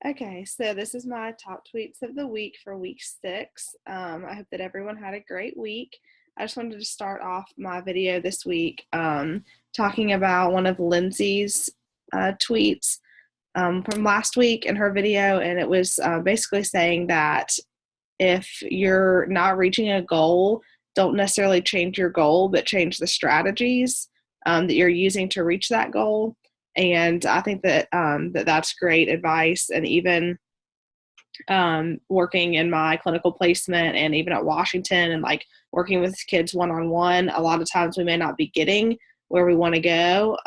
Okay, so this is my top tweets of the week for week 6. I hope that everyone had a great week. I just wanted to start off my video this week talking about one of Lindsay's tweets from last week in her video, and it was basically saying that if you're not reaching a goal, don't necessarily change your goal, but change the strategies that you're using to reach that goal. And I think that that's great advice. And even working in my clinical placement and even at Washington and like working with kids one-on-one, a lot of times we may not be getting where we want to go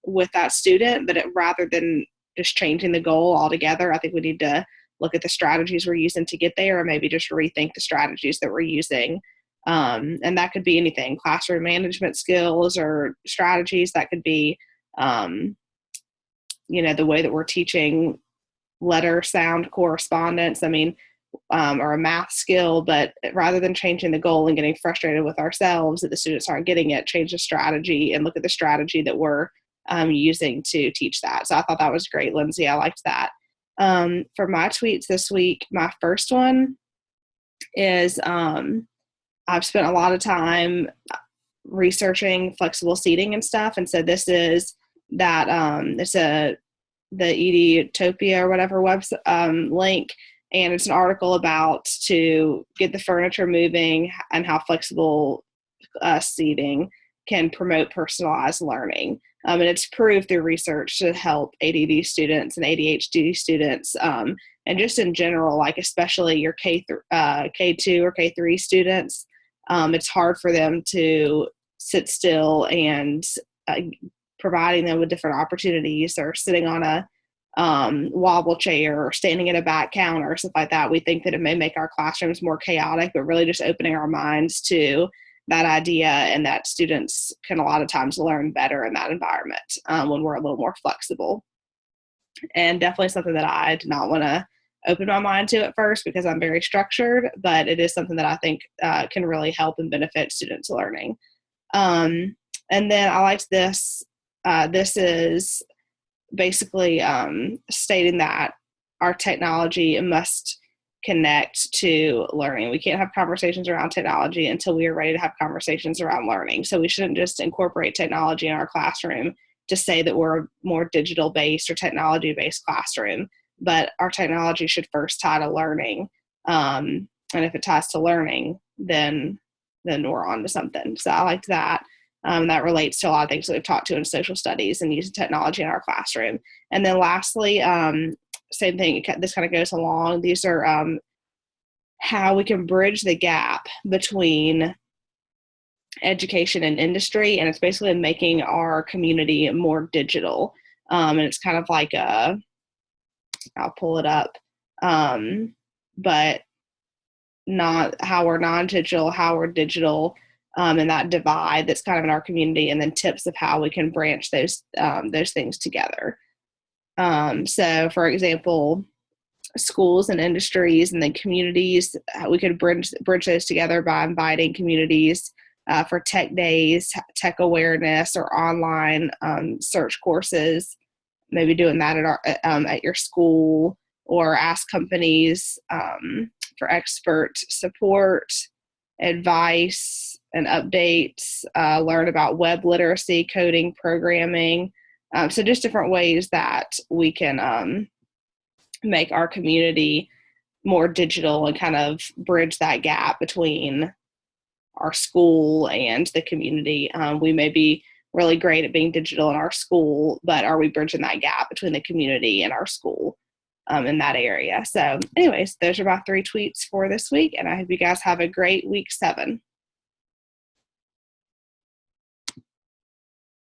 with that student, but rather than just changing the goal altogether, I think we need to look at the strategies we're using to get there, or maybe just rethink the strategies that we're using. And that could be anything, classroom management skills or strategies. That could be, the way that we're teaching letter sound correspondence. Or a math skill, but rather than changing the goal and getting frustrated with ourselves that the students aren't getting it, change the strategy and look at the strategy that we're using to teach that. So I thought that was great, Lindsay. I liked that. For my tweets this week, my first one is I've spent a lot of time researching flexible seating and stuff. And so this is that it's the TTofTW or whatever website link. And it's an article about to get the furniture moving and how flexible seating can promote personalized learning. And it's proved through research to help ADD students and ADHD students, and just in general, like especially your K2 or K3 students, it's hard for them to sit still, and providing them with different opportunities, or sitting on a wobble chair or standing at a back counter or stuff like that. We think that it may make our classrooms more chaotic, but really just opening our minds to that idea, and that students can a lot of times learn better in that environment when we're a little more flexible. And definitely something that I did not want to open my mind to at first because I'm very structured, but it is something that I think can really help and benefit students' learning. And then I liked this. This is basically stating that our technology must connect to learning. We can't have conversations around technology until we are ready to have conversations around learning. So we shouldn't just incorporate technology in our classroom to say that we're a more digital-based or technology-based classroom, but our technology should first tie to learning. And if it ties to learning, then we're on to something. So I liked that. That relates to a lot of things that we've talked to in social studies and using technology in our classroom. And then lastly, same thing, this kind of goes along. These are how we can bridge the gap between education and industry, and it's basically making our community more digital. And it's kind of like I'll pull it up, but not how we're non-digital, how we're digital, and that divide that's kind of in our community, and then tips of how we can branch those things together. So, for example, schools and industries, and then communities, we could bridge those together by inviting communities for tech days, tech awareness, or online search courses. Maybe doing that at your school, or ask companies for expert support, advice, and updates. Learn about web literacy, coding, programming. So just different ways that we can make our community more digital and kind of bridge that gap between our school and the community. We may be really great at being digital in our school, but are we bridging that gap between the community and our school in that area? So anyways, those are my 3 tweets for this week, and I hope you guys have a great week 7.